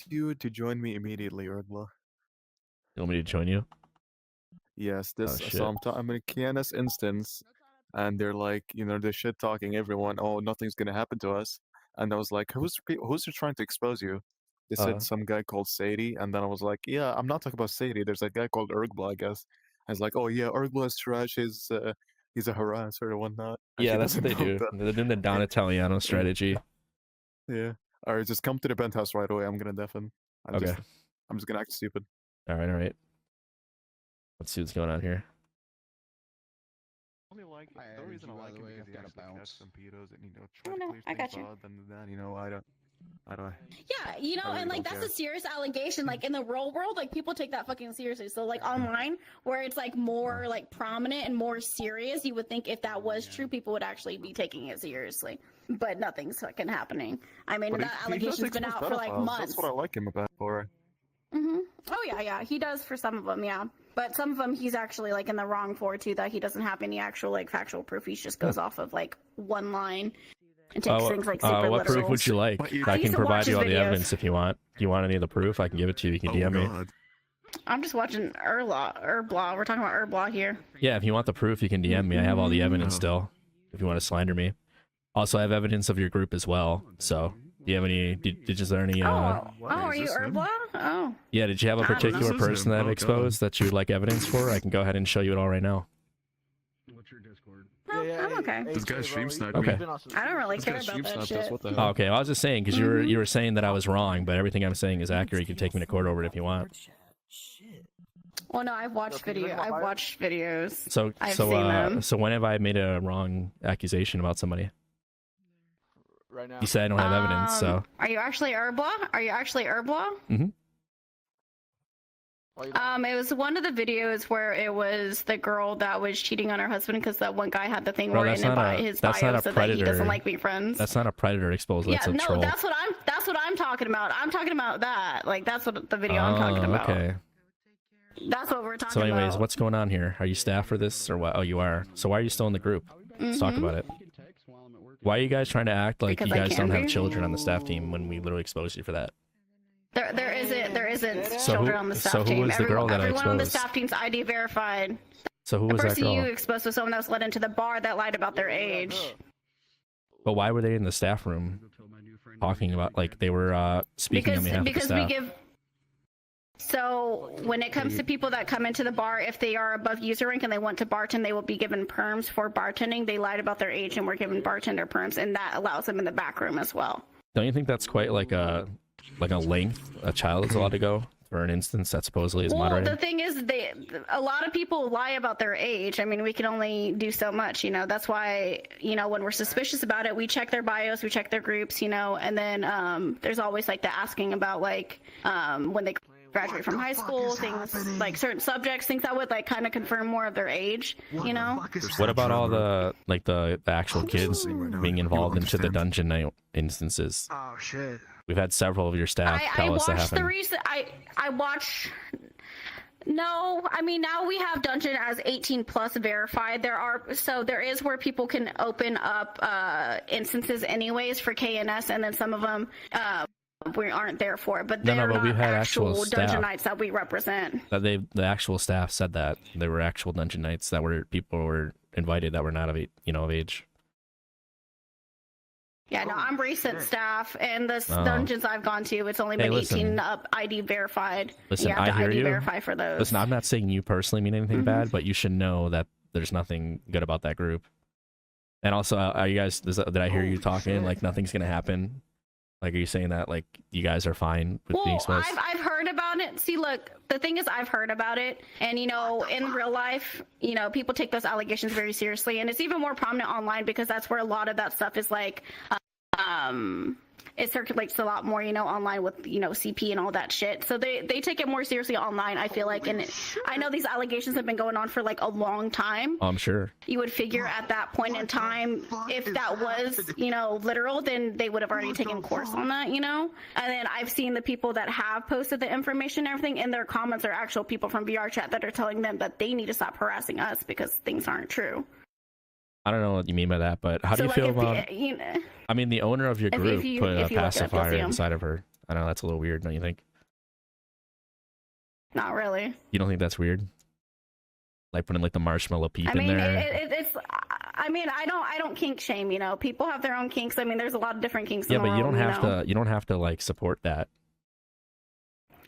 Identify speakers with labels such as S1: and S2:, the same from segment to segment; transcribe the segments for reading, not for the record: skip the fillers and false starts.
S1: you to join me immediately, Erdla.
S2: You want me to join you?
S1: Yes,
S2: Oh,
S1: this.
S2: shit.
S1: So I'm in a KNS instance, and they're like, they're shit talking everyone. Oh, nothing's gonna happen to us. And I was like, who's trying to expose you? They said some guy called Sadie, and then I was like, yeah, I'm not talking about Sadie. There's a guy called Ergla, I guess. I was like, oh yeah, Ergla is trash. He's a harasser or whatnot. And
S2: Yeah,
S1: she
S2: that's what they
S1: doesn't know
S2: do.
S1: that.
S2: They're doing the Don Italiano strategy.
S1: Yeah. All right, just come to the penthouse right away. I'm gonna deafen. I'm just gonna act stupid.
S2: All right. Let's see what's going on here.
S1: The reason I like him is he actually catch some pedos and
S3: Oh, no, I got you.
S1: I don't.
S3: Yeah, and like that's a serious allegation. Like in the real world, like people take that fucking seriously. So like online, where it's like more like prominent and more serious, you would think if that was true, people would actually be taking it seriously. But nothing's fucking happening. I mean, that allegation's been out for like months.
S1: That's what I like him about for.
S3: Oh yeah, he does for some of them, yeah. But some of them he's actually like in the wrong for too, that he doesn't have any actual like factual proof. He just goes off of like one line and takes things like super
S2: what
S3: literal.
S2: proof would you like? I can provide you all the evidence if you want. Do you want any of the proof? I can give it to you. You can DM me.
S3: I'm just watching Erblaw. We're talking about Erblaw here.
S2: Yeah, if you want the proof, you can DM me. I have all the evidence still. If you want to slander me. Also, I have evidence of your group as well. So, do you have any? Is there any?
S3: Are you Erblaw? Oh.
S2: Yeah. Did you have a particular person that I've exposed that you would like evidence for? I can go ahead and show you it all right now.
S4: What's your Discord?
S3: No, I'm okay.
S1: This guy's stream sniped
S2: Okay.
S1: me.
S3: I don't really care about that shit.
S1: What the
S2: Oh,
S1: hell?
S2: okay, well, I was just saying because you were saying that I was wrong, but everything I'm saying is accurate. You can take me to court over it if you want.
S3: Well, no, I've watched videos.
S2: So
S3: I've seen them.
S2: so when have I made a wrong accusation about somebody?
S4: Right now.
S2: You said I don't have evidence, so.
S3: Are you actually Erblaw?
S2: Mhm.
S3: It was one of the videos where it was the girl that was cheating on her husband because that one guy had the thing written in his bio so that he doesn't like being friends.
S2: That's not a predator exposure. That's a troll.
S3: that's what I'm talking about. I'm talking about that. Like that's what the video I'm talking about.
S2: Okay.
S3: That's what we're talking about.
S2: So anyways, what's going on here? Are you staff for this or what? Oh, you are. So why are you still in the group? Let's talk about it. Why are you guys trying to act like you guys don't have children on the staff team when we literally exposed you for that?
S3: There isn't children on the staff team.
S2: So who was the girl that I exposed?
S3: Everyone on the staff team's ID verified.
S2: So who was that girl?
S3: The person you exposed was someone that was let into the bar that lied about their age.
S2: But why were they in the staff room talking about, like, they were speaking on behalf of the staff?
S3: So when it comes to people that come into the bar, if they are above user rank and they want to bartend, they will be given perms for bartending. They lied about their age and were given bartender perms, and that allows them in the back room as well.
S2: Don't you think that's quite like a length a child is allowed to go for an instance that supposedly is moderated?
S3: Well, the thing is, a lot of people lie about their age. I mean, we can only do so much, That's why, when we're suspicious about it, we check their bios, we check their groups, and then there's always like the asking about like when they graduate from high school, things like certain subjects, things that would like kind of confirm more of their age,
S2: What about all the the actual kids being involved into the dungeon night instances?
S4: Oh shit.
S2: We've had several of your staff tell us that happened.
S3: I watch. No, I mean now we have dungeon as 18 plus verified. There is where people can open up instances anyways for KNS, and then some of them we aren't there for. But they're not
S2: we've had actual
S3: dungeon nights that we represent.
S2: That the actual staff said that there were actual dungeon nights that were people were invited that were not of age.
S3: Yeah, no, I'm recent staff, and the dungeons I've gone to, it's only been 18 up ID verified.
S2: Listen,
S3: I
S2: hear
S3: ID
S2: you.
S3: Verify for those.
S2: Listen, I'm not saying you personally mean anything bad, but you should know that there's nothing good about that group. And also, are you guys? Did I hear you talking like nothing's gonna happen? Like, are you saying that like you guys are fine with being exposed?
S3: I've heard about it. See, look, the thing is, I've heard about it, and in real life, people take those allegations very seriously, and it's even more prominent online because that's where a lot of that stuff is like, it circulates a lot more, online with, CP and all that shit. So they take it more seriously online, I feel like. And I know these allegations have been going on for like a long time.
S2: I'm sure.
S3: You would figure at that point in time, if that was, literal, then they would have already taken course on that, And then I've seen the people that have posted the information and everything in their comments are actual people from VRCHAT that are telling them that they need to stop harassing us because things aren't true.
S2: I don't know what you mean by that, but how do you feel about? I mean, the owner of your group put a pacifier inside of her. I know that's a little weird, don't you think?
S3: Not really.
S2: You don't think that's weird? Like putting like the marshmallow peep
S3: I mean,
S2: in there.
S3: it's. I mean, I don't kink shame. You know, people have their own kinks. I mean, there's a lot of different kinks.
S2: Yeah,
S3: in the
S2: but you
S3: world,
S2: don't have
S3: know?
S2: to. You don't have to like support that.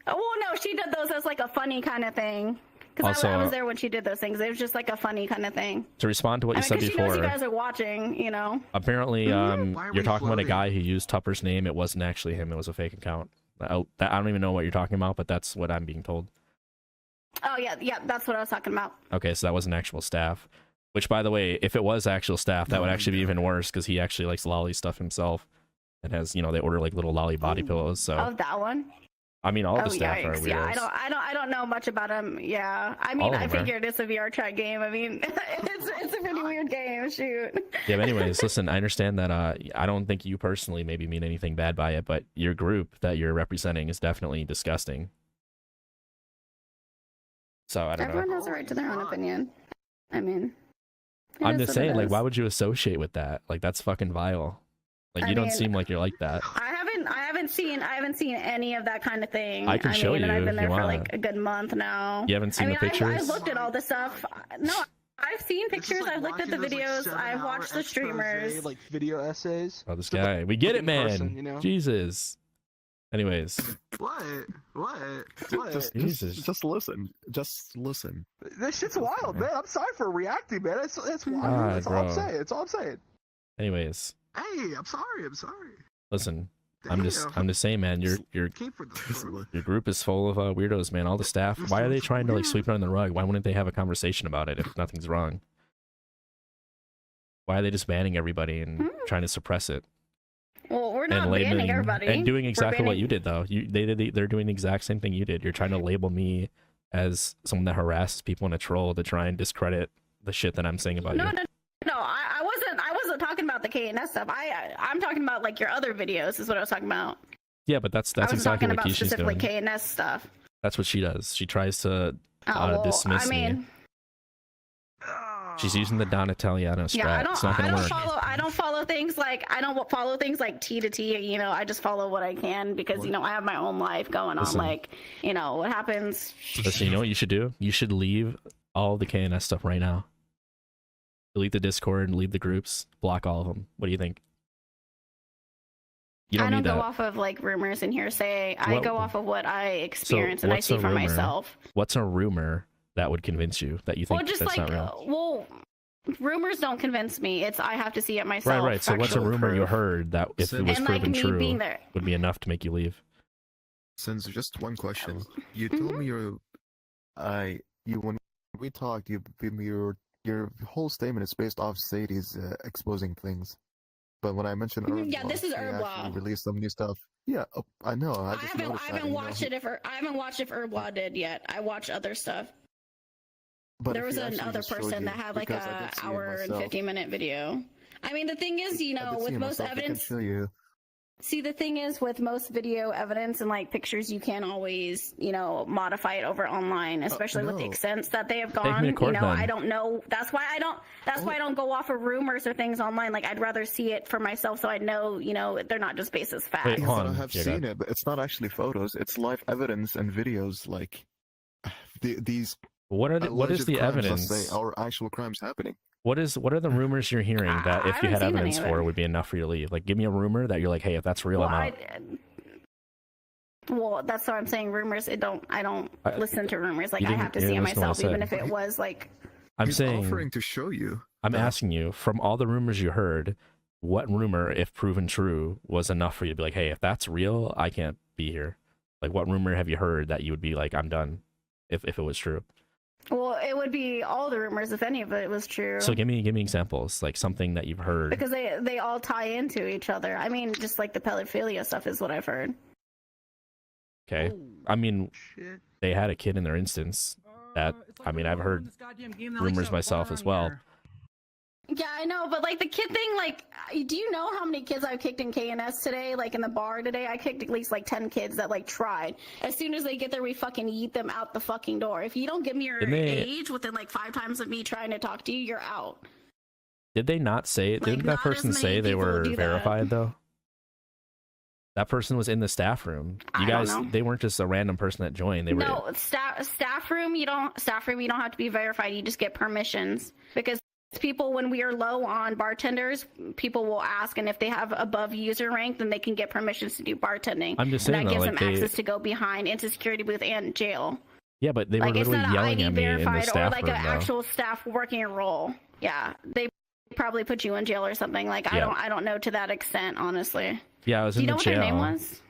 S3: Oh, well, no, she did those as like a funny kind of thing. Because
S2: Also,
S3: I was there when she did those things. It was just like a funny kind of thing.
S2: To respond to what you said
S3: she knows you
S2: before,
S3: guys are watching, you know.
S2: apparently,
S4: Why are
S2: you're
S4: we
S2: talking about a
S4: floating?
S2: guy who used Tupper's name. It wasn't actually him. It was a fake account. I don't even know what you're talking about, but that's what I'm being told.
S3: Oh yeah, that's what I was talking about.
S2: Okay, so that wasn't actual staff. Which, by the way, if it was actual staff, that would actually be even worse because he actually likes lolly stuff himself, and has, you know, they order like little lolly body pillows. So
S3: Oh, that one.
S2: I mean, all
S3: Oh
S2: the staff are
S3: yikes!
S2: weirdos.
S3: Yeah, I don't know much about him. Yeah, I
S2: All
S3: mean,
S2: of
S3: I
S2: them are.
S3: figured it's a VRCHAT game. I mean, it's a pretty weird game. Shoot.
S2: Yeah, but anyways, listen, I understand that I don't think you personally maybe mean anything bad by it, but your group that you're representing is definitely disgusting. So I don't know.
S3: Everyone has a right to their own opinion. I mean, it
S2: I'm
S3: is
S2: just
S3: what
S2: saying,
S3: it
S2: like,
S3: is.
S2: why would you associate with that? Like, that's fucking vile. Like,
S3: I
S2: you don't
S3: mean,
S2: seem like you're like that.
S3: I haven't seen any of that kind of thing.
S2: I can show
S3: mean, and
S2: you
S3: I've been
S2: if you
S3: there for
S2: want.
S3: like a good month now.
S2: You haven't seen
S3: I mean,
S2: the pictures?
S3: I looked at all the stuff. No, I've seen
S4: This is
S3: pictures.
S4: like
S3: I've looked at the
S4: watching those,
S3: videos.
S4: like,
S3: I've
S4: 7-hour
S3: watched the
S4: expose,
S3: streamers.
S4: like video essays.
S2: Oh, this
S4: Stuff
S2: guy. We get it,
S4: in
S2: man.
S4: person, you know?
S2: Jesus. Anyways,
S4: What?
S1: Just listen. Just listen.
S4: This shit's wild, man. I'm sorry for reacting, man. It's wild.
S2: God,
S4: That's all I'm
S2: bro.
S4: saying. That's all I'm saying.
S2: anyways,
S4: Hey, I'm sorry.
S2: listen.
S4: Damn.
S2: I'm just saying, man. Your
S4: Came for the
S2: your group is full of weirdos, man. All the staff. Why are they trying to like sweep it under the rug? Why wouldn't they have a conversation about it if nothing's wrong? Why are they just banning everybody and trying to suppress it?
S3: Well, we're
S2: And
S3: not banning
S2: labeling
S3: everybody.
S2: and doing
S3: We're
S2: exactly what
S3: banning-
S2: you did, though. They're doing the exact same thing you did. You're trying to label me as someone that harasses people and a troll to try and discredit the shit that I'm saying about
S3: No,
S2: you.
S3: no, I wasn't talking about the KNS stuff. I'm talking about like your other videos is what I was talking about.
S2: Yeah, but that's
S3: I was
S2: exactly
S3: talking
S2: what
S3: about
S2: Kishi's
S3: specifically
S2: doing.
S3: KNS stuff.
S2: That's what she does. She tries to
S3: Well,
S2: dismiss
S3: I mean,
S2: me. She's using the Donatella strat.
S3: yeah,
S2: It's not gonna work.
S3: I don't follow things like T to T. You know, I just follow what I can because you know I have my own life going on.
S2: Listen.
S3: Like, you know, what happens.
S2: Listen, you know what you should do? You should leave all the KNS stuff right now. Delete the Discord and leave the groups. Block all of them. What do you think? You don't
S3: I don't
S2: need
S3: go
S2: that.
S3: off of like rumors and hearsay. I
S2: What-
S3: go off of what I experience and I
S2: what's
S3: see
S2: a
S3: for
S2: rumor?
S3: myself.
S2: What's a rumor that would convince you that you think
S3: Well, just
S2: that's
S3: like,
S2: not real?
S3: well, rumors don't convince me. It's I have to see it myself.
S2: Right. So what's a
S3: actual
S2: rumor you
S3: proof.
S2: heard that if it was
S3: And like
S2: proven
S3: me
S2: true
S3: being there.
S2: would be enough to make you leave?
S1: Since just one question, you
S3: Mhm.
S1: told me when we talked, your whole statement is based off Sadie's exposing things. But when I mentioned
S3: Mhm, yeah,
S1: Herb
S3: this is
S1: he
S3: Herb
S1: actually
S3: Law.
S1: released some new stuff. Yeah, I know. I
S3: I
S1: just
S3: haven't
S1: noticed that, you know,
S3: watched it I haven't watched if Herblaw did yet. I watched other stuff.
S1: but
S3: There
S1: if
S3: was
S1: he actually
S3: another
S1: just showed
S3: person
S1: you,
S3: that had like
S1: because I
S3: a
S1: did see it
S3: hour and
S1: myself.
S3: 50-minute video. I mean, the thing is, you
S1: I
S3: know,
S1: did see
S3: with
S1: it
S3: most
S1: myself, I can
S3: evidence,
S1: show you.
S3: see, the thing is with most video evidence and like pictures, you can't always, you know, modify it over online, especially with the
S1: no.
S3: extents that they have
S2: Take me
S3: gone.
S2: to
S3: You
S2: court
S3: know,
S2: then.
S3: I don't know. That's why I don't go off of rumors or things online. Like I'd rather see it for myself so I know, you know, they're not just basis facts.
S2: Wait,
S1: Yes,
S2: hold
S1: I
S2: on.
S1: have
S2: Yeah, go
S1: seen it, but it's not actually photos. It's live evidence and videos. Like these
S2: What is
S1: alleged
S2: the
S1: crimes, let's
S2: evidence?
S1: say, are actual crimes happening.
S2: What are the rumors you're hearing that
S3: I
S2: if you
S3: haven't
S2: had
S3: seen any
S2: evidence
S3: of
S2: for
S3: it.
S2: would be enough for you to leave? Like, give me a rumor that you're like, hey, if that's real,
S3: Well,
S2: I'm out.
S3: well, that's what I'm saying. Rumors. I don't
S2: I-
S3: listen to rumors. Like
S2: you
S3: I
S2: didn't-
S3: have to
S2: you
S3: see it
S2: didn't listen to what I
S3: myself, even
S2: said.
S3: if it was like.
S2: I'm
S1: He's
S2: saying,
S1: offering to show you.
S2: I'm
S1: that-
S2: asking you, from all the rumors you heard, what rumor, if proven true, was enough for you to be like, hey, if that's real, I can't be here? Like, what rumor have you heard that you would be like, I'm done, if it was true?
S3: Well, it would be all the rumors if any of it was true.
S2: So give me examples, like something that you've heard.
S3: Because they all tie into each other. I mean, just like the pedophilia stuff is what I've heard.
S2: Okay, I mean, they had a kid in their instance. That I mean, I've heard rumors myself as well.
S3: Yeah, I know, but like the kid thing, like, do you know how many kids I've kicked in KNS today? Like in the bar today, I kicked at least like 10 kids that like tried. As soon as they get there, we fucking yeet them out the fucking door. If you don't give me your
S2: Didn't they-
S3: age within like 5 times of me trying to talk to you, you're out.
S2: Did they not say it?
S3: Like,
S2: Didn't that
S3: not as
S2: person
S3: many
S2: say they
S3: people
S2: were
S3: do that.
S2: verified though? That person was in the staff room. You
S3: I
S2: guys,
S3: don't know.
S2: they weren't just a random person that joined. They were.
S3: No, staff room. You don't have to be verified. You just get permissions because people, when we are low on bartenders, people will ask, and if they have above user rank, then they can get permissions to do bartending.
S2: I'm just saying
S3: that gives
S2: though, like
S3: them access to go behind into security booth and jail.
S2: Yeah, but they were
S3: Like it's
S2: literally
S3: not
S2: yelling
S3: ID
S2: at me in the
S3: verified or
S2: staff
S3: like
S2: room.
S3: an
S2: Though.
S3: actual staff working a role. Yeah, they probably put you in jail or something. Like I don't know to that extent, honestly.
S2: Yeah, I was
S3: Do
S2: in
S3: you know
S2: the
S3: what
S2: jail.
S3: their name was?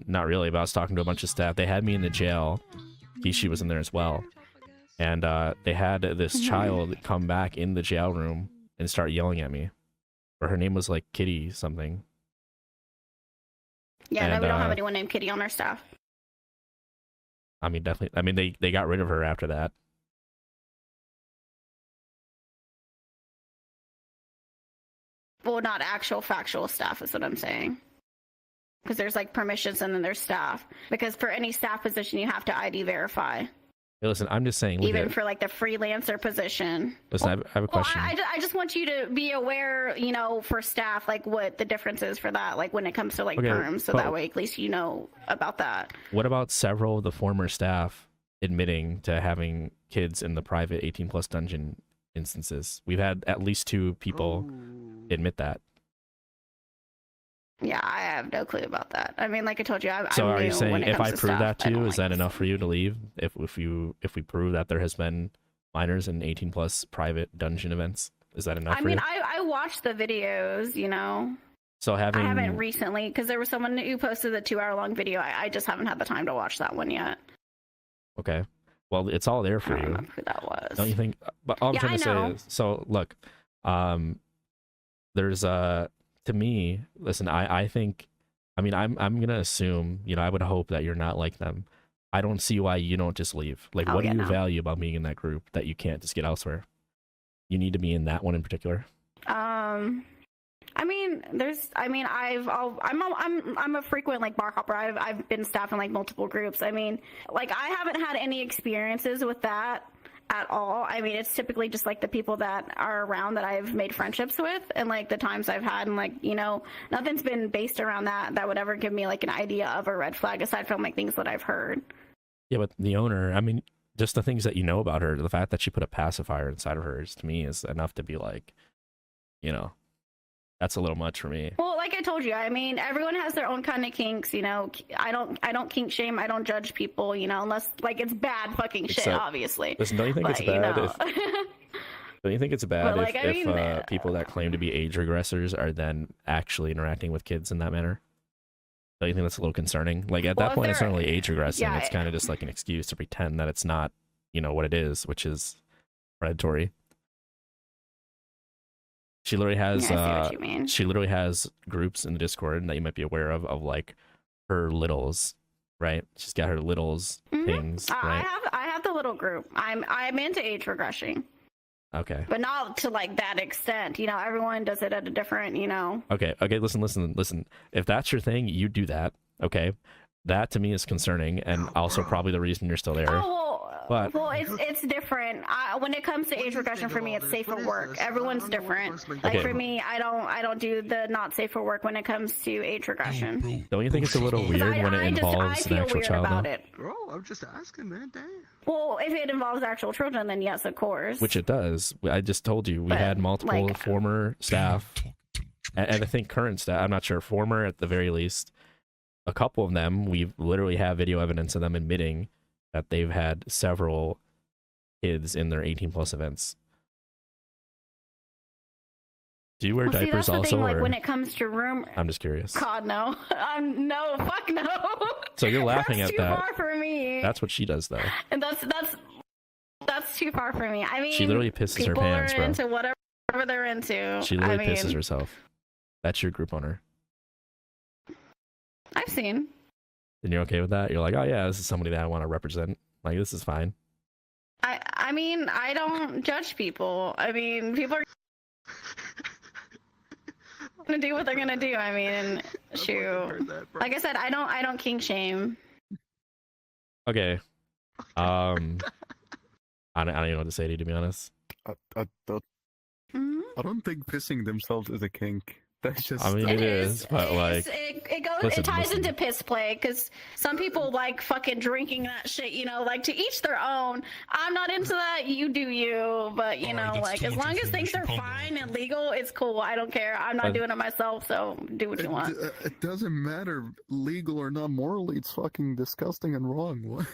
S2: Not really, but I was talking to a bunch of staff. They had me in the jail. Kishi was in there as well. And they had this child come back in the jail room and start yelling at me. Or her name was like Kitty something.
S3: Yeah,
S2: And,
S3: no, we don't have anyone named Kitty on our staff.
S2: I mean, definitely. I mean, they got rid of her after that.
S3: Well, not actual factual staff is what I'm saying. Because there's like permissions and then there's staff. Because for any staff position, you have to ID verify.
S2: Hey, listen, I'm just saying.
S3: Even for like the freelancer position.
S2: Listen, I have a question.
S3: I just want you to be aware, you know, for staff, like what the difference is for that, like when it comes to like perms. So that way, at least you know about that.
S2: What about several of the former staff admitting to having kids in the private 18+ dungeon instances? We've had at least 2 people admit that.
S3: Yeah, I have no clue about that. I mean, like I told you,
S2: So are you
S3: new
S2: saying
S3: when it
S2: if
S3: comes
S2: I
S3: to
S2: prove
S3: staff,
S2: that to
S3: I
S2: you,
S3: don't
S2: is that
S3: like
S2: enough for you to leave? If we prove that there has been minors in 18+ private dungeon events, is that enough for you?
S3: I watched the videos, you know.
S2: So
S3: I haven't recently, because there was someone who posted a 2-hour-long video. I just haven't had the time to watch that one yet.
S2: Okay. Well, it's all there for
S3: I don't
S2: you.
S3: remember who that was.
S2: Don't you think? But all I'm trying to say is, so look, there's to me, listen, I think, I mean, I'm gonna assume, you know, I would hope that you're not like them. I don't see why you don't just leave. Like, what do you value about being in that group that you can't just get elsewhere? You need to be in that one in particular.
S3: I mean, I'm a frequent like bar hopper. I've been staffing like multiple groups. I mean, like I haven't had any experiences with that at all. I mean, it's typically just like the people that are around that I've made friendships with, and like the times I've had, and like, you know, nothing's been based around that would ever give me like an idea of a red flag aside from like things that I've heard.
S2: Yeah, but the owner, I mean, just the things that you know about her, the fact that she put a pacifier inside of hers, to me, is enough to be like, you know, that's a little much for me.
S3: Well, like I told you, I mean, everyone has their own kind of kinks, you know. I don't kink shame. I don't judge people, you know, unless like it's bad fucking shit, obviously.
S2: Listen, don't you think it's bad?
S3: You know.
S2: Don't you think it's bad
S3: like,
S2: if people that claim to be age regressors are then actually interacting with kids in that manner? Don't you think that's a little concerning? Like at that point, it's not really age regressing.
S3: Yeah,
S2: it's kind of just like an excuse to pretend that it's not, you know, what it is, which is predatory. She literally has she literally has groups in the Discord that you might be aware of like her littles, right? She's got her littles things, right?
S3: I have the little group. I'm into age regression.
S2: Okay.
S3: But not to like that extent. You know, everyone does it at a different, you know.
S2: Okay, listen. If that's your thing, you do that. Okay. That to me is concerning, and also probably the reason you're still there.
S3: Well, it's different. When it comes to age regression, for me, it's safe for work. Everyone's different. Like for me, I don't do the not safe for work when it comes to age regression.
S2: Don't you think it's a little weird when it involves an actual child?
S3: About it.
S4: Bro, I'm just asking, man. Damn.
S3: Well, if it involves actual children, then yes, of course.
S2: Which it does. I just told you we had multiple former staff, and I think current staff. I'm not sure, former at the very least. A couple of them, we literally have video evidence of them admitting that they've had several kids in their 18+ events. Do you wear diapers
S3: that's the
S2: also?
S3: Thing, like when it comes to room,
S2: I'm just curious.
S3: God no, no, fuck no.
S2: So you're laughing
S3: that's
S2: at that?
S3: Too far for me.
S2: That's what she does, though.
S3: And that's too far for me. I mean,
S2: she literally pisses her pants, bro.
S3: Into whatever they're into.
S2: She literally pisses herself. That's your group owner.
S3: I've seen.
S2: And you're okay with that? You're like, oh yeah, this is somebody that I want to represent. Like, this is fine.
S3: I mean, I don't judge people. I mean, people are gonna do what they're gonna do. I mean, shoot. Like I said, I don't kink shame.
S2: Okay. I don't even know what to say to you, to be honest.
S1: I don't think pissing themselves is a kink. That's just.
S2: I mean, it is, but like,
S3: it goes,
S2: listen,
S3: it ties
S2: listen.
S3: into piss play because some people like fucking drinking that shit, you know, like to each their own. I'm not into that. You do you, but you know, like as long as things are fine and legal, it's cool. I don't care. I'm not doing it myself, so do what you want.
S1: It doesn't matter, legal or not morally. It's fucking disgusting and wrong. What?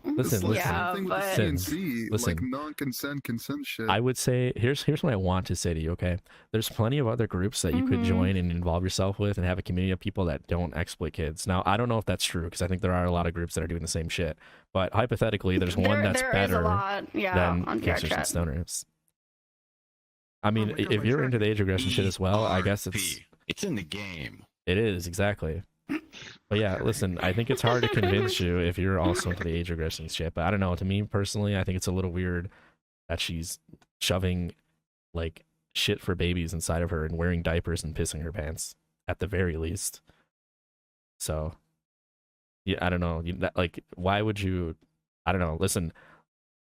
S2: Listen,
S1: It's like
S2: listen,
S3: Yeah,
S1: something with
S3: but-
S1: CNC,
S2: listen.
S1: like non-consent, consent shit.
S2: I would say here's what I want to say to you. Okay, there's plenty of other groups that you could join and involve yourself with, and have a community of people that don't exploit kids. Now, I don't know if that's true because I think there are a lot of groups that are doing the same shit. But hypothetically, there's one that's
S3: there is a
S2: better
S3: lot, yeah,
S2: than
S3: on
S2: gangsters and
S3: VRCHAT.
S2: stoners. I mean, if you're into the age regression shit as well, I guess
S5: it's in the game.
S2: it is exactly. But yeah, listen, I think it's hard to convince you if you're also into the age regression shit. But I don't know. To me personally, I think it's a little weird that she's shoving like shit for babies inside of her and wearing diapers and pissing her pants at the very least. So yeah, I don't know. Like, why would you? I don't know. Listen,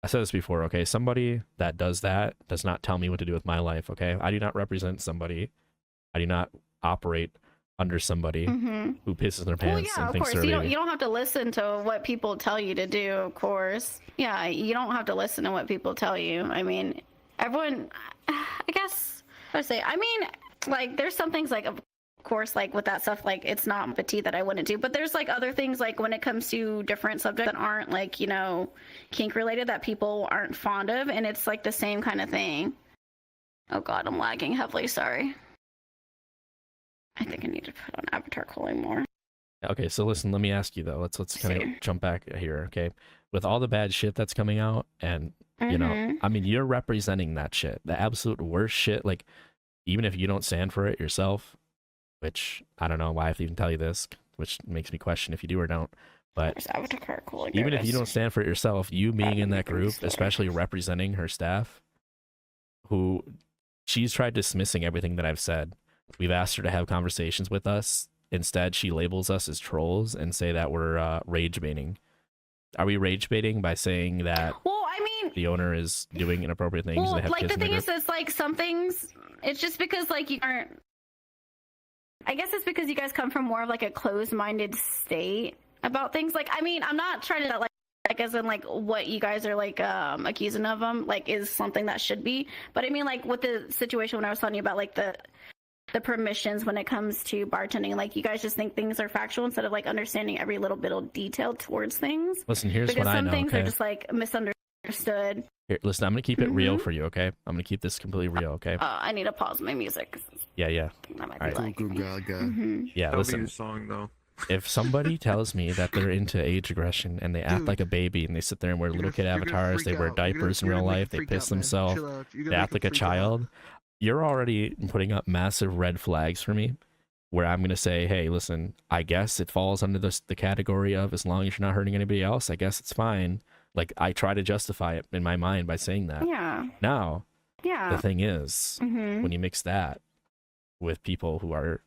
S2: I said this before. Okay, somebody that does that does not tell me what to do with my life. Okay, I do not represent somebody. I do not operate under somebody who pisses their
S3: Well,
S2: pants
S3: yeah,
S2: and
S3: of
S2: thinks
S3: course.
S2: they're
S3: You don't have to listen to what people tell you to do, of course. Yeah, you don't have to listen to what people tell you. I mean, everyone, I guess, I would say, I mean, like, there's some things, like, of course, like, with that stuff, like, it's not petite that I wouldn't do. But there's, like, other things, like, when it comes to different subjects that aren't, like, you know, kink-related that people aren't fond of. And it's, like, the same kind of thing. Oh, God, I'm lagging heavily. Sorry. I think I need to put on avatar calling more.
S2: Okay, so listen, let me ask you though. Let's kind of jump back here, okay? With all the bad shit that's coming out, and you know, I mean, you're representing that shit, the absolute worst shit. Like, even if you don't stand for it yourself, which I don't know why I have to even tell you this, which makes me question if you do or don't. But
S3: avatar calling
S2: even if you don't stand for it yourself, you being in that group, especially representing her staff, who she's tried dismissing everything that I've said. We've asked her to have conversations with us. Instead, she labels us as trolls and say that we're rage baiting. Are we rage baiting by saying that the owner is doing inappropriate things?
S3: Well,
S2: and they have
S3: like
S2: kids
S3: the
S2: in
S3: thing
S2: the
S3: is, it's like some things. It's just because like you aren't. I guess it's because you guys come from more of like a closed-minded state about things. Like, I mean, I'm not trying to like as in like what you guys are like accusing of them like is something that should be. But I mean, like with the situation when I was telling you about like the permissions when it comes to bartending, like you guys just think things are factual instead of like understanding every little bit of detail towards things.
S2: Listen, here's
S3: because
S2: what I know.
S3: Some things
S2: okay?
S3: are just like misunderstood.
S2: Here, listen, I'm gonna keep it real for you, okay? I'm gonna keep this completely real, okay?
S3: I need to pause my music.
S2: Yeah.
S3: That might
S2: All
S3: be
S2: right.
S3: lagging.
S2: Yeah, listen.
S1: Song though.
S2: If somebody tells me that they're into age regression and they act like a baby and they sit there and wear little kid avatars, they wear diapers in real life, they piss themselves, they act like a child, you're already putting up massive red flags for me, where I'm going to say, hey, listen, I guess it falls under the category of as long as you're not hurting anybody else, I guess it's fine. Like, I try to justify it in my mind by saying that.
S3: Yeah.
S2: Now,
S3: Yeah.
S2: the thing is, when you mix that with people who are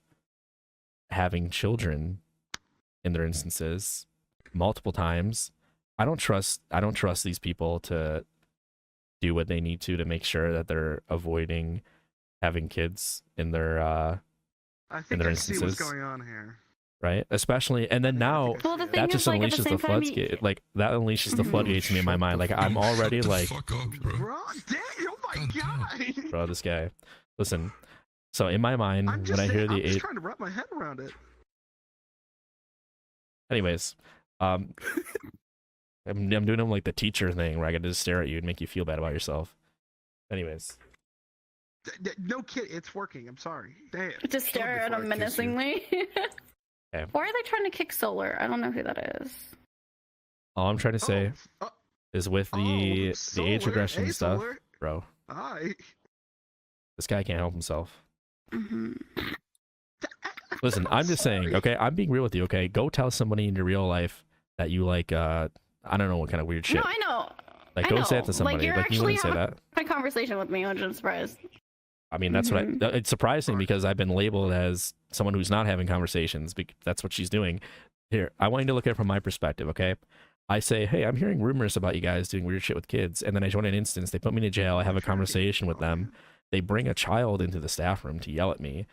S2: having children in their instances multiple times, I don't trust these people to do what they need to make sure that they're avoiding having kids in their
S4: I think I
S2: instances.
S4: see what's going on here.
S2: Right, especially, and then now
S3: Well, the thing
S2: that
S3: is,
S2: just
S3: like, at the
S2: unleashes
S3: same
S2: the
S3: time,
S2: floodgate. Like that unleashes the floodgates in me in my mind. Like I'm already like,
S5: Fuck up, bro.
S4: Bro, damn, oh my god.
S2: bro, this guy. Listen, so in my mind,
S4: I'm just
S2: when I hear
S4: I'm
S2: the
S4: just
S2: age,
S4: trying to wrap my head around it.
S2: anyways, I'm doing them like the teacher thing where I got to just stare at you and make you feel bad about yourself. Anyways,
S4: No kid, it's working. I'm sorry. Damn.
S3: Just stare at him menacingly.
S2: Okay.
S3: Why are they trying to kick Solar? I don't know who that is.
S2: all I'm trying to say
S4: Oh,
S2: is with the age
S4: Solar.
S2: regression
S4: Hey,
S2: stuff,
S4: Solar.
S2: bro.
S4: Hi.
S2: This guy can't help himself.
S3: Mm-hmm.
S2: Listen, I'm just saying, okay? I'm being real with you, okay? Go tell somebody in your real life that you like, I don't know what kind of weird shit.
S3: No, I know.
S2: Like,
S3: I
S2: go
S3: know.
S2: say it to somebody.
S3: You're
S2: Like, you
S3: actually
S2: wouldn't say that.
S3: having a conversation with me, which I'm surprised.
S2: I mean, that's what it's surprising because I've been labeled as someone who's not having conversations. That's what she's doing. Here, I want you to look at it from my perspective, okay? I say, hey, I'm hearing rumors about you guys doing weird shit with kids. And then I join an instance. They put me in jail. I have a conversation with them. They bring a child into the staff room to yell at me.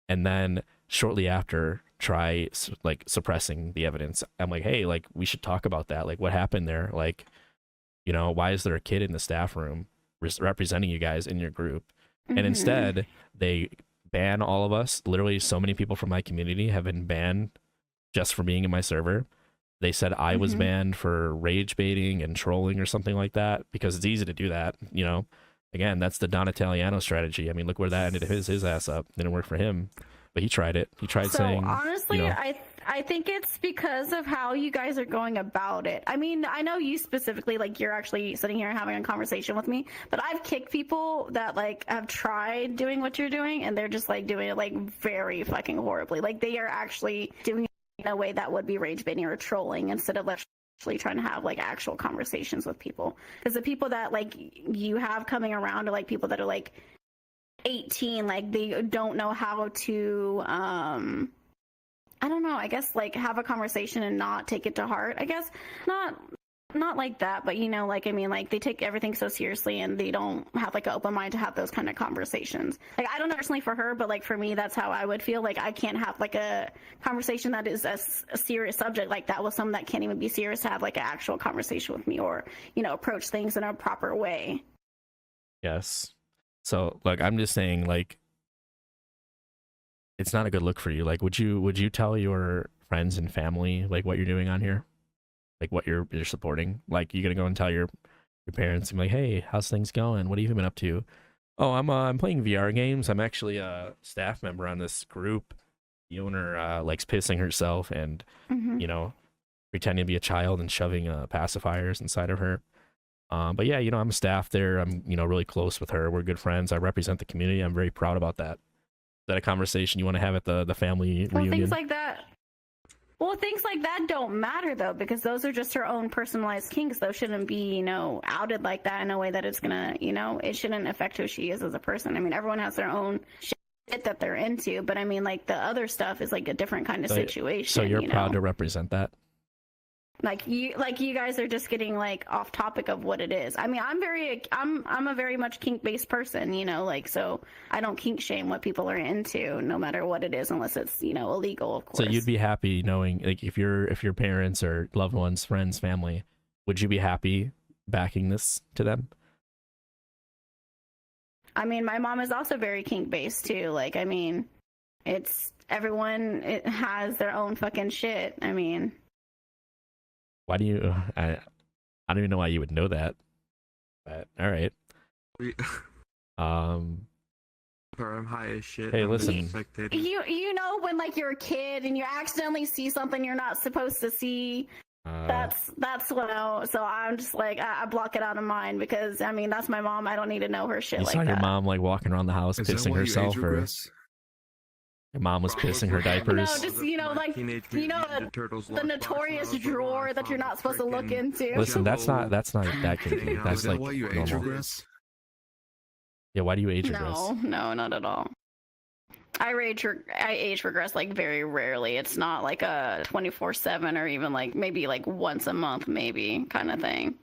S2: and then shortly after try like suppressing the evidence. I'm like, hey, like we should talk about that. Like what happened there? Like, you know, why is there a kid in the staff room representing you guys in your group? And instead they ban all of us. Literally so many people from my community have been banned just for being in my server. They said I was banned for rage baiting and trolling or something like that, because it's easy to do that, you know. Again, that's the Don Italiano strategy. I mean, look where that ended his ass up. Didn't work for him, but he tried it. He tried saying,
S3: honestly,
S2: you know,
S3: I think it's because of how you guys are going about it. I mean, I know you specifically, like, you're actually sitting here and having a conversation with me, but I've kicked people that, like, have tried doing what you're doing, and they're just, like, doing it, like, very fucking horribly. Like, they are actually doing it in a way that would be rage baiting or trolling instead of actually trying to have, like, actual conversations with people. Because the people that, like, you have coming around are, like, people that are, like, 18, like, they don't know how to, I don't know, I guess, like, have a conversation and not take it to heart, I guess. Not like that, but, you know, like, I mean, like, they take everything so seriously and they don't have, like, an open mind to have those kind of conversations. Like, I don't know personally for her, but, like, for me, that's how I would feel. Like, I can't have, like, a conversation that is a serious subject like that with someone that can't even be serious to have, like, an actual conversation with me or, you know, approach things in a proper way.
S2: yes. So, like, I'm just saying, like, it's not a good look for you. Like, would you tell your friends and family, like, what you're doing on here? Like, what you're supporting? Like, you gonna go and tell your parents and be like, hey, how's things going? What have you been up to? Oh, I'm playing VR games. I'm actually a staff member on this group. The owner likes pissing herself and, you know, pretending to be a child and shoving pacifiers inside of her. But yeah, you know, I'm a staff there. I'm, you know, really close with her. We're good friends. I represent the community. I'm very proud about that. Is that a conversation you want to have at the family reunion?
S3: Things like that. Well, things like that don't matter, though, because those are just her own personalized kinks. Those shouldn't be, you know, outed like that in a way that it's gonna, you know, it shouldn't affect who she is as a person. I mean, everyone has their own shit that they're into, but I mean, like, the other stuff is, like, a different kind of situation.
S2: So you're proud to represent that?
S3: Like you guys are just getting, like, off topic of what it is. I mean, I'm a very much kink based person, you know, like, so I don't kink shame what people are into, no matter what it is, unless it's, you know, illegal, of course.
S2: So you'd be happy knowing, like, if your parents or loved ones, friends, family, would you be happy backing this to them?
S3: I mean, my mom is also very kink based too. Like, I mean, it's everyone, it has their own fucking shit. I mean,
S2: why do you? I don't even know why you would know that. But all right.
S6: I'm high as shit.
S2: Hey, listen.
S3: You know when, like, you're a kid and you accidentally see something you're not supposed to see. That's what so I'm just like, I block it out of mine, because I mean, that's my mom. I don't need to know her shit.
S2: You
S3: like
S2: saw
S3: that.
S2: Your mom, like, walking around the house pissing herself, or your mom was pissing her diapers?
S3: No, just, you know, like, you know, the notorious drawer that you're not supposed to look into.
S2: Listen, that's not that kinky. That's like
S1: why you age
S2: normal.
S1: regress?
S2: Yeah, why do you age regress?
S3: No, not at all. I age regress, like, very rarely. It's not like a 24/7 or even, like, maybe like once a month, maybe, kind of thing.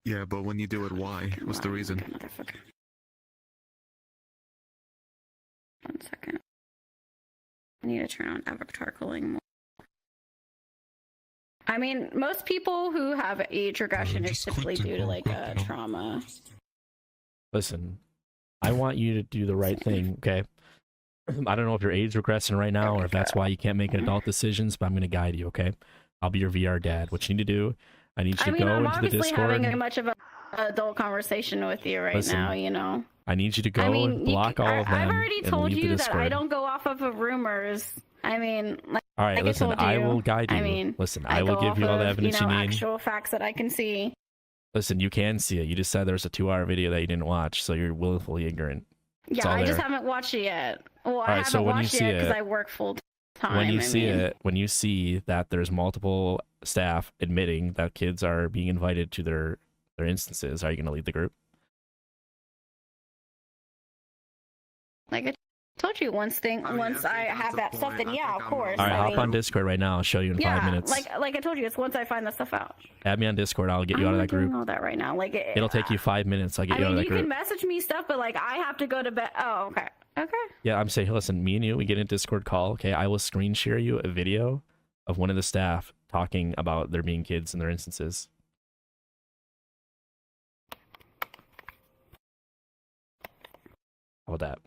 S1: Yeah, but when you do it, why? What's the reason?
S3: Motherfucker. 1 second. I need to turn on avatar culling more. I mean, most people who have age regression is typically due to, like, a trauma.
S2: Listen, I want you to do the right thing, okay? I don't know if you're age regressing right now or if that's why you can't make adult decisions, but I'm going to guide you, okay? I'll be your VR dad. What you need to do, I need you to go into the Discord. I'm obviously having
S3: a much of an adult conversation with you right now, you know?
S2: I need you to go block all of them.
S3: I've already told you that I don't go off of rumors. I mean, like,
S2: all right, listen, I will guide you. I mean, listen, I will give you all the evidence you need.
S3: Actual facts that I can see.
S2: Listen, you can see it. You just said there's a 2-hour video that you didn't watch, so you're willfully ignorant.
S3: Yeah, I just haven't watched it yet. Well, I haven't watched it yet because I work full time.
S2: When you see that there's multiple staff admitting that kids are being invited to their instances, are you going to leave the group?
S3: Like I told you, once I have that stuff, then yeah, of course.
S2: All right, hop on Discord right now. I'll show you in 5 minutes.
S3: Like I told you, it's once I find the stuff out.
S2: Add me on Discord. I'll get you out of that group.
S3: I don't know that right now. Like
S2: it'll take you 5 minutes. I'll get you out of that group.
S3: You can message me stuff, but like I have to go to bed. Oh, okay. Okay.
S2: Yeah, I'm saying, listen, me and you, we get in a Discord call. Okay, I will screen share you a video of one of the staff talking about there being kids in their instances. How about that?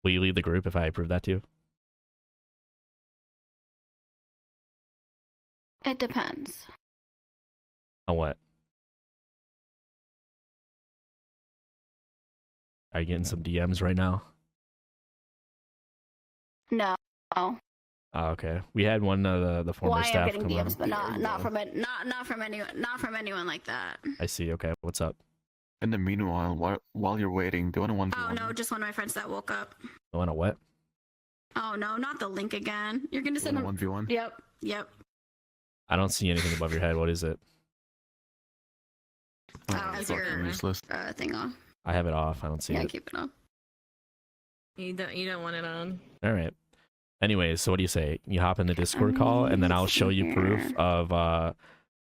S2: Will you leave the group if I approve that too?
S3: It depends.
S2: On what? Are you getting some DMs right now?
S3: No.
S2: Oh, okay. We had one of the former
S3: Well, I am
S2: staff
S3: getting
S2: come
S3: DMs,
S2: on.
S3: but not from anyone like that.
S2: I see. Okay, what's up?
S1: In the meanwhile, while you're waiting, do anyone?
S3: Oh no, just one of my friends that woke up.
S2: You want a what?
S3: Oh no, not the link again. You're gonna send them.
S1: 1v1?
S3: Yep.
S2: I don't see anything above your head. What is it?
S3: How's your
S1: useless.
S3: thing off?
S2: I have it off. I don't see
S3: Yeah,
S2: it.
S3: keep it on.
S7: You don't want it on.
S2: All right. Anyways, so what do you say? You hop in the Discord call, and then I'll show you proof of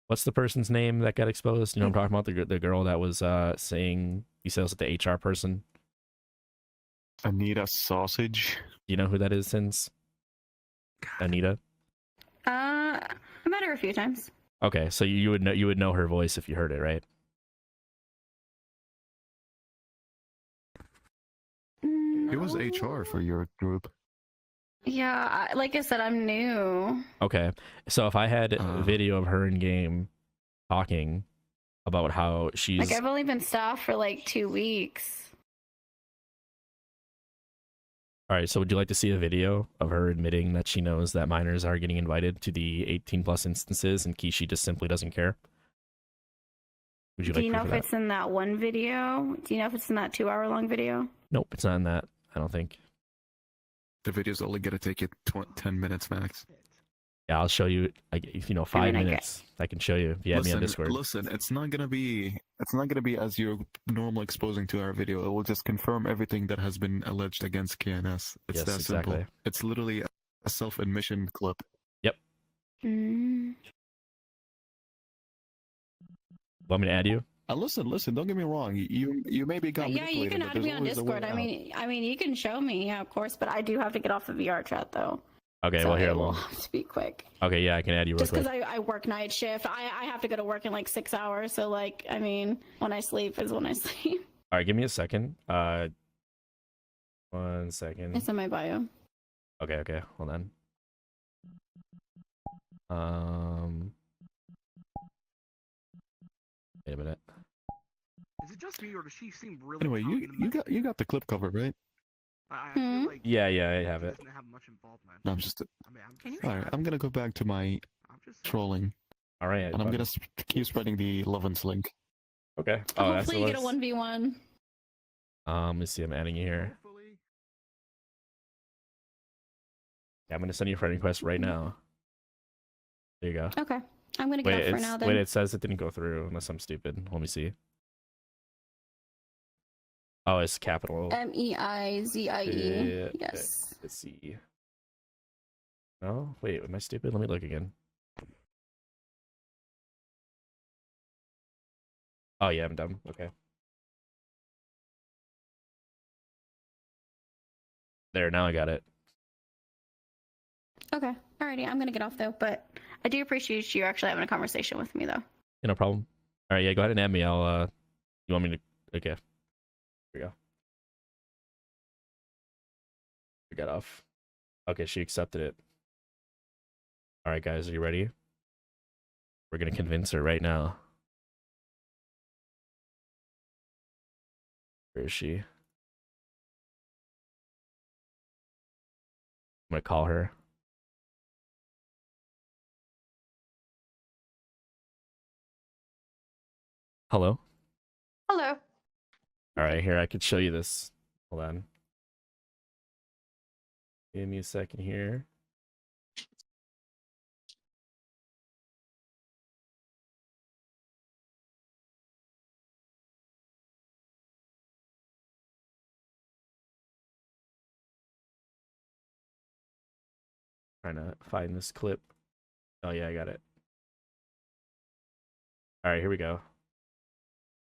S2: what's the person's name that got exposed? You know what I'm talking about? The girl that was saying he says the HR person.
S1: Anita Sausage.
S2: Do you know who that is, Siins? Anita.
S3: I met her a few times.
S2: Okay, so you would know her voice if you heard it, right?
S1: It was HR for your group.
S3: Yeah, like I said, I'm new.
S2: Okay, so if I had a video of her in game talking about how she's
S3: Like I've only been staffed for like 2 weeks.
S2: all right, so would you like to see a video of her admitting that she knows that minors are getting invited to the 18 plus instances and Kishi just simply doesn't care? Would you
S3: Do
S2: like
S3: you know
S2: proof
S3: if
S2: of that?
S3: it's in that one video? Do you know if it's in that 2-hour long video?
S2: Nope, it's not in that. I don't think.
S1: The video's only gonna take you 10 minutes max.
S2: Yeah, I'll show you. If you know, 5 minutes. I can show you if you add me on Discord.
S1: Listen, it's not gonna be as you're normally exposing to our video. It will just confirm everything that has been alleged against KNS. It's
S2: Yes,
S1: that
S2: exactly.
S1: simple. It's literally a self-admission clip.
S2: Yep.
S3: Mm.
S2: Want me to add you?
S1: Listen. Don't get me wrong. You maybe got
S3: Yeah, you
S1: manipulated,
S3: can
S1: but
S3: add
S1: there's
S3: me on
S1: always a way
S3: Discord.
S1: out.
S3: I mean, you can show me, yeah, of course, but I do have to get off the VR chat though.
S2: Okay,
S3: So
S2: well here
S3: it will
S2: we'll.
S3: have to be quick.
S2: Okay, yeah, I can add you real
S3: Just
S2: quick.
S3: because I work night shift, I have to go to work in like 6 hours. So like, I mean, when I sleep is when I sleep.
S2: All right, give me a second. 1 second.
S3: It's in my bio.
S2: Okay, hold on. Wait a minute.
S4: Is it just me, or does she seem really?
S1: Anyway, you got the clip covered, right?
S4: I
S3: Hmm?
S4: feel like
S2: Yeah, I have
S4: she
S2: it.
S4: doesn't have much involvement.
S1: No, I'm just.
S7: Can you
S1: All right, I'm gonna go back to my
S4: I'm just
S1: trolling,
S2: All right,
S1: and I'm gonna keep spreading the Lovin's link.
S2: Okay. Oh, that's
S3: Hopefully
S2: what
S3: you get a 1v1.
S2: Let me see. I'm adding you here.
S4: Hopefully.
S2: Yeah, I'm gonna send you a friend request right now. There you go.
S3: Okay. I'm gonna get off for now then.
S2: Wait, it says it didn't go through unless I'm stupid. Let me see. Oh, it's capital.
S3: MEIZIE. Yes.
S2: Let's see. No, wait, am I stupid? Let me look again. Oh yeah, I'm dumb. Okay. There, now I got it.
S3: Okay. Alrighty. I'm gonna get off though, but I do appreciate you actually having a conversation with me though.
S2: Yeah, no problem. All right, yeah, go ahead and add me. I'll. You want me to? Okay. Here we go. We got off. Okay, she accepted it. All right, guys, are you ready? We're gonna convince her right now. Where is she? I'm gonna call her. Hello?
S3: Hello.
S2: All right, here, I could show you this. Hold on. Give me a second here. Trying to find this clip. Oh yeah, I got it. All right, here we go.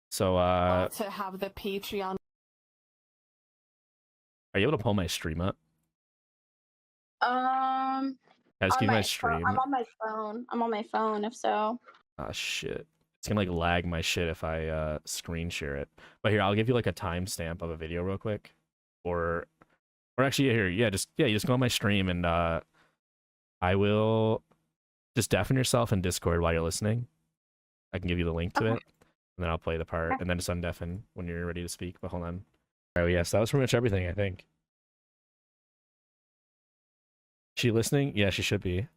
S2: So
S8: to have the Patreon
S2: Are you able to pull my stream up? Guys,
S3: On
S2: give me my
S3: my
S2: stream.
S3: I'm on my phone. I'm on my phone. If so.
S2: Ah, shit. It's gonna like lag my shit if I screen share it. But here, I'll give you like a timestamp of a video real quick, or actually here, yeah, you just go on my stream and I will just deafen yourself in Discord while you're listening. I can give you the link to it, and then I'll play the part, and then just undeafen when you're ready to speak. But hold on. All right, yes, that was pretty much everything, I think. She listening? Yeah, she should be.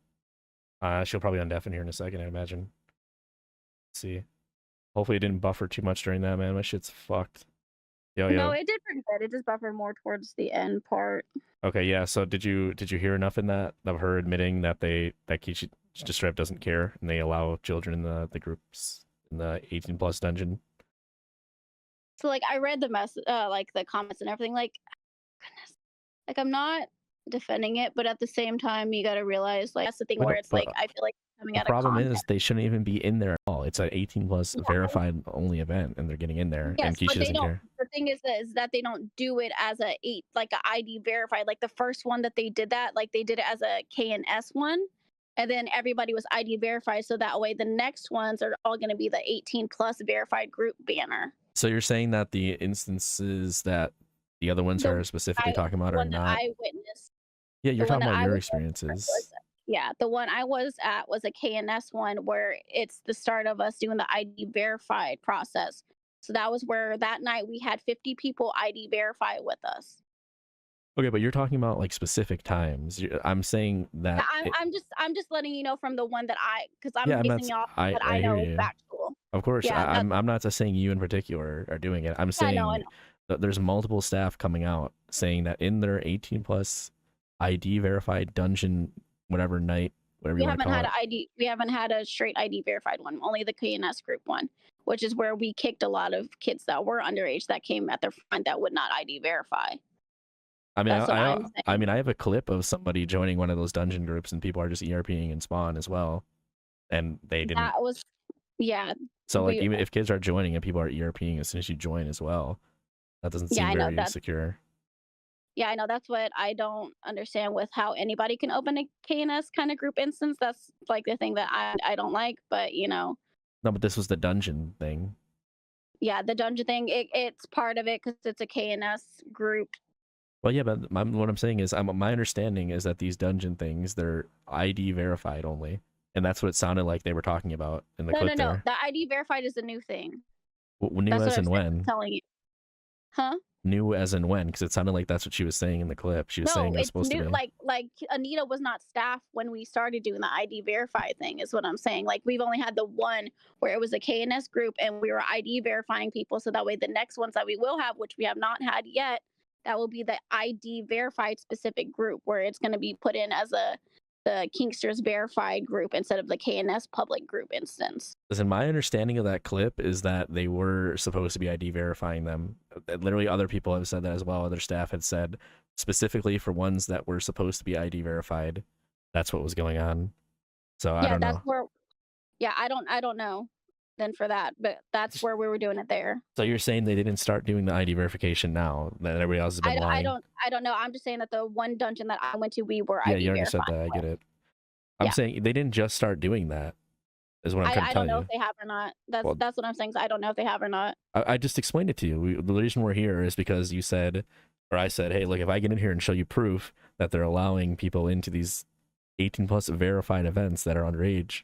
S2: She'll probably undeafen here in a second, I imagine. Let's see. Hopefully it didn't buffer too much during that, man. My shit's fucked. Yo.
S3: No, it did pretty good. It just buffered more towards the end part.
S2: Okay, yeah. So did you hear enough in that of her admitting that Kishi just straight up doesn't care and they allow children in the groups in the 18+ dungeon?
S3: So like I read the like the comments and everything. Like, goodness, like I'm not defending it, but at the same time, you got to realize like that's the thing where it's like I feel like coming
S2: the
S3: out of
S2: problem
S3: context.
S2: is they shouldn't even be in there at all. It's an 18+ verified only event, and they're getting in there, and Kishi doesn't care.
S3: The thing is that they don't do it as a ID verified. Like the first one that they did that, like they did it as a KNS one, and then everybody was ID verified. So that way, the next ones are all going to be the 18+ verified group banner.
S2: So you're saying that the instances that the other ones are specifically talking about are not.
S3: I witnessed.
S2: Yeah, you're talking about your experiences.
S3: Yeah, the one I was at was a KNS one where it's the start of us doing the ID verified process. So that was where that night we had 50 people ID verify with us.
S2: Okay, but you're talking about like specific times. I'm saying that
S3: I'm just letting you know from the one that because I'm
S2: yeah,
S3: basing off that I know is factual.
S2: Of course,
S3: yeah,
S2: I'm not just saying you in particular are doing it. I'm saying
S3: I know.
S2: That there's multiple staff coming out saying that in their 18+ ID verified dungeon, whatever night, whatever you want to call it.
S3: We haven't had a straight ID verified one. Only the KNS group one, which is where we kicked a lot of kids that were underage that came at the front that would not ID verify.
S2: I mean, I have a clip of somebody joining one of those dungeon groups, and people are just ERPing in spawn as well, and they didn't.
S3: That was, yeah.
S2: So like, even if kids are joining and people are ERPing as soon as you join as well, that doesn't seem very secure.
S3: Yeah, I know. That's what I don't understand with how anybody can open a KNS kind of group instance. That's like the thing that I don't like. But
S2: No, but this was the dungeon thing.
S3: Yeah, the dungeon thing. It's part of it because it's a KNS group.
S2: Well, yeah, but what I'm saying is, my understanding is that these dungeon things, they're ID verified only, and that's what it sounded like they were talking about in the clip.
S3: No. The ID verified is a new thing.
S2: New as in when?
S3: Telling you, huh?
S2: New as in when? Because it sounded like that's what she was saying in the clip. She was saying it was supposed to be.
S3: Like Anita was not staff when we started doing the ID verified thing, is what I'm saying. Like we've only had the one where it was a KNS group and we were ID verifying people, so that way the next ones that we will have, which we have not had yet, that will be the ID verified specific group where it's going to be put in as the Kingsters verified group instead of the KNS public group instance.
S2: Listen, my understanding of that clip is that they were supposed to be ID verifying them. Literally, other people have said that as well. Other staff had said specifically for ones that were supposed to be ID verified, that's what was going on. So I don't know.
S3: I don't know then for that, but that's where we were doing it there.
S2: So you're saying they didn't start doing the ID verification now, that everybody else has been lying?
S3: I don't know. I'm just saying that the one dungeon that I went to, we were
S2: ID
S3: verifying.
S2: Yeah, you already said that. I get it. I'm saying they didn't just start doing that, is what I'm trying to tell you.
S3: I don't know if they have or not. That's what I'm saying. I don't know if they have or not.
S2: I just explained it to you. The reason we're here is because you said, or I said, hey, look, if I get in here and show you proof that they're allowing people into these 18+ verified events that are underage,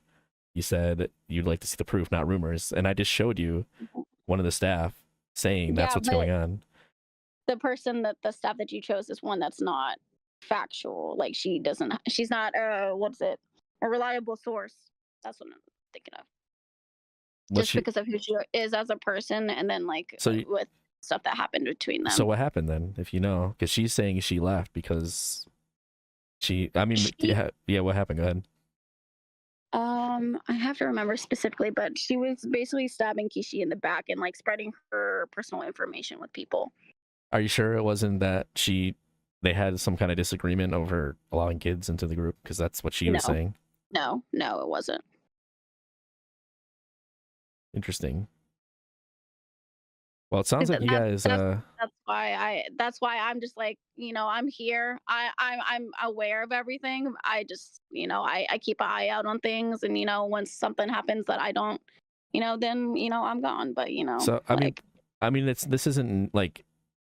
S2: you said you'd like to see the proof, not rumors. And I just showed you one of the staff saying that's what's going on.
S3: The the staff that you chose is one that's not factual. Like she's not a reliable source. That's what I'm thinking of. Because of who she is as a person, and then with stuff that happened between them.
S2: So what happened then, if you know? Because she's saying she left because what happened? Go ahead.
S3: I have to remember specifically, but she was basically stabbing Kishi in the back and spreading her personal information with people.
S2: Are you sure it wasn't that they had some kind of disagreement over allowing kids into the group? Because that's what she was saying.
S3: No, it wasn't.
S2: Interesting. Well, it sounds like you guys.
S3: That's why I'm just like, I'm here. I'm aware of everything. I just, I keep an eye out on things, and once something happens that I don't, then I'm gone. But
S2: So
S3: like,
S2: this isn't like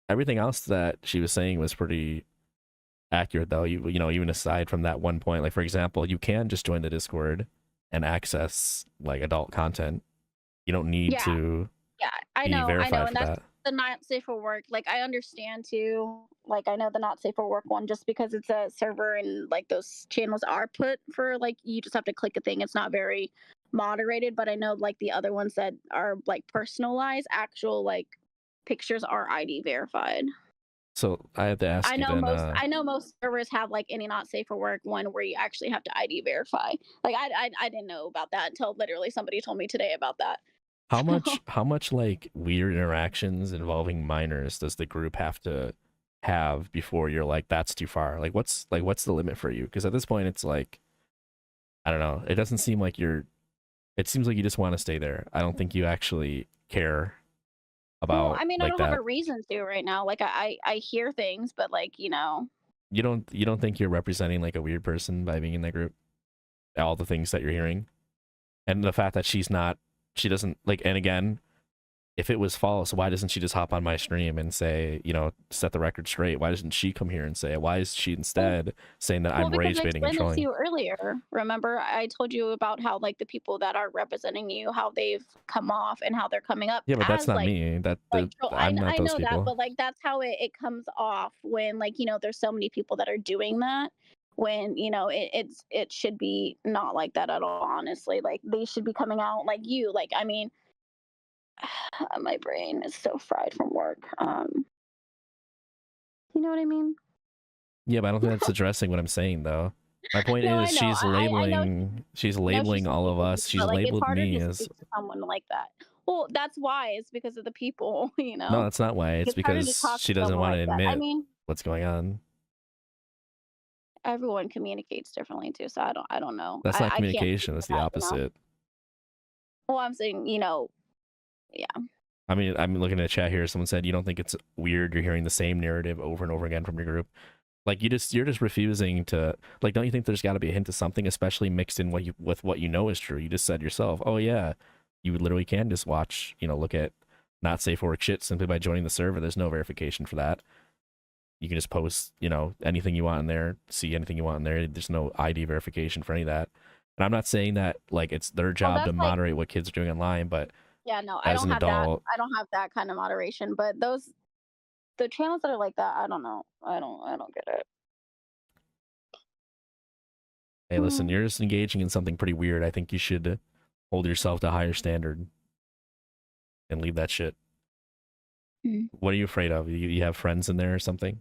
S2: everything else that she was saying was pretty accurate though. Even aside from that one point, like for example, you can just join the Discord and access like adult content. You don't need
S3: yeah,
S2: to
S3: yeah, I
S2: be
S3: know,
S2: verified
S3: and
S2: for
S3: that's
S2: that.
S3: the not safe for work. Like, I understand too. Like, I know the not safe for work one, just because it's a server and like those channels are put for like you just have to click a thing. It's not very moderated, but I know like the other ones that are like personalized, actual like pictures are ID verified.
S2: So I have to ask you then.
S3: I know most servers have like any not safe for work one where you actually have to ID verify. Like, I didn't know about that until literally somebody told me today about that.
S2: How
S3: So,
S2: much like weird interactions involving minors does the group have to have before you're like that's too far? Like what's the limit for you? Because at this point it's like I don't know. It doesn't seem like you're. It seems like you just want to stay there. I don't think you actually care
S3: well,
S2: about
S3: I mean, I
S2: like
S3: don't have
S2: that.
S3: a reason to right now. Like, I hear things, but like,
S2: You don't think you're representing like a weird person by being in that group? All the things that you're hearing, and the fact that she doesn't like. And again, if it was false, why doesn't she just hop on my stream and say, set the record straight? Why doesn't she come here and say it? Why is she instead saying that I'm
S3: Well, because
S2: rage
S3: I
S2: baiting and
S3: explained this to
S2: trolling?
S3: you earlier. Remember, I told you about how like the people that are representing you, how they've come off and how they're coming up
S2: Yeah, but that's
S3: as
S2: not me. I'm not
S3: I
S2: those
S3: know that,
S2: people.
S3: but like that's how it comes off when like there's so many people that are doing that. When it should be not like that at all. Honestly, like they should be coming out like you. Like, I mean, my brain is so fried from work. You know what I mean?
S2: Yeah, but I don't think that's addressing what I'm saying though. My point
S3: No,
S2: is
S3: I know. I know
S2: she's
S3: I know she's
S2: labeling all of us.
S3: but
S2: She's
S3: like it's
S2: labeled
S3: harder
S2: me
S3: to
S2: as
S3: speak to someone like that. Well, that's why. It's because of the people.
S2: no, that's not why. It's
S3: It's harder to
S2: because
S3: talk
S2: she
S3: to
S2: doesn't
S3: someone
S2: want to
S3: like that. I
S2: admit
S3: mean,
S2: what's going on.
S3: everyone communicates differently too, so I don't know.
S2: That's not
S3: I can't speak
S2: communication,
S3: for
S2: that's the
S3: that.
S2: opposite.
S3: Well, I'm saying, yeah.
S2: I mean, I'm looking at the chat here. Someone said you don't think it's weird you're hearing the same narrative over and over again from your group. Like you're just refusing to like. Don't you think there's got to be a hint of something, especially mixed in with what you know is true? You just said yourself, oh yeah, you literally can just watch, look at not safe for work shit simply by joining the server. There's no verification for that. You can just post, anything you want in there, see anything you want in there. There's no ID verification for any of that. And I'm not saying that like it's their
S3: Well,
S2: job to
S3: that's like,
S2: moderate what kids are doing online, but
S3: yeah, no,
S2: as an adult,
S3: I don't have that kind of moderation. But the channels that are like that, I don't know. I don't get it.
S2: hey, listen, you're just engaging in something pretty weird. I think you should hold yourself to a higher standard and leave that shit. What are you afraid of? You have friends in there or something?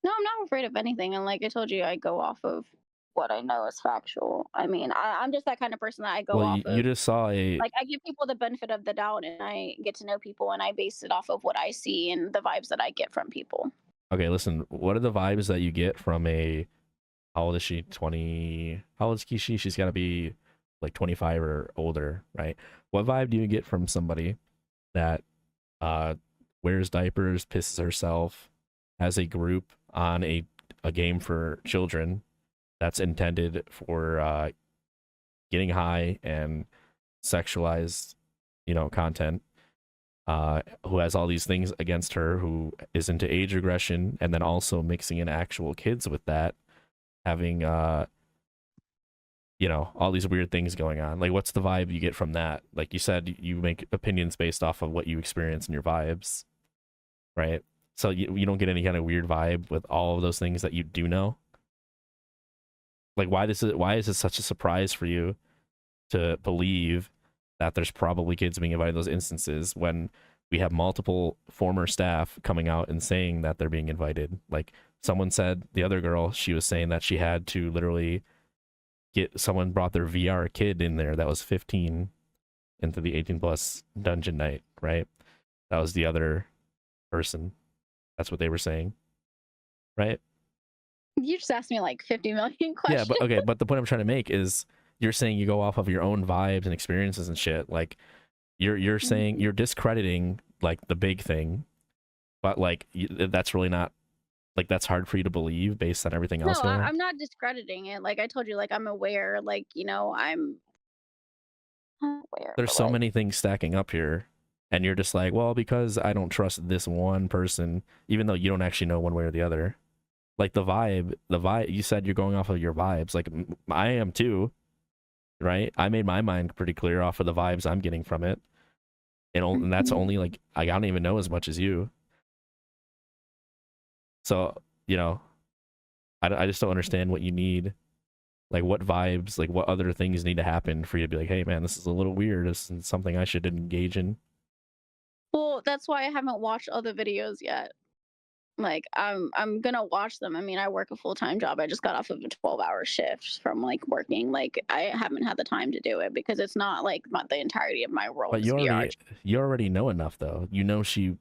S3: No, I'm not afraid of anything. And like I told you, I go off of what I know is factual. I mean, I'm just that kind of person that I go
S2: Well,
S3: off
S2: you
S3: of.
S2: just saw
S3: Like, I give people the benefit of the doubt, and I get to know people, and I base it off of what I see and the vibes that I get from people.
S2: Okay, listen, what are the vibes that you get from how old is she? 20, how old is she? She's got to be like 25 or older, right? What vibe do you get from somebody that wears diapers, pisses herself, has a group on a game for children that's intended for getting high and sexualized, content, who has all these things against her, who is into age regression, and then also mixing in actual kids with that, having all these weird things going on. Like, what's the vibe you get from that? Like you said, you make opinions based off of what you experience and your vibes, right? So you don't get any kind of weird vibe with all of those things that you do know. Like, why is it such a surprise for you to believe that there's probably kids being invited in those instances when we have multiple former staff coming out and saying that they're being invited? Like, someone said, the other girl, she was saying that she had to literally someone brought their VR kid in there that was 15 into the 18 plus dungeon night, right? That was the other person. That's what they were saying, right?
S3: You just asked me like 50 million questions.
S2: Yeah, but the point I'm trying to make is you're saying you go off of your own vibes and experiences and shit. Like you're saying you're discrediting like the big thing, but like that's really not like that's hard for you to believe based on everything
S3: No,
S2: else going on.
S3: I'm not discrediting it. Like I told you, like I'm aware. Like I'm aware,
S2: There's
S3: but
S2: so
S3: like
S2: many things stacking up here, and you're just like, well, because I don't trust this one person, even though you don't actually know one way or the other. Like the vibe. You said you're going off of your vibes. Like I am too, right? I made my mind pretty clear off of the vibes I'm getting from it, and that's only like I don't even know as much as you. So I just don't understand what you need. Like what vibes, like what other things need to happen for you to be like, hey man, this is a little weird. This is something I should engage in.
S3: well, that's why I haven't watched other videos yet. Like I'm gonna watch them. I mean, I work a full-time job. I just got off of a 12-hour shift from like working. Like I haven't had the time to do it because it's not like the entirety of my role
S2: But
S3: is VR.
S2: you already know enough though. You know she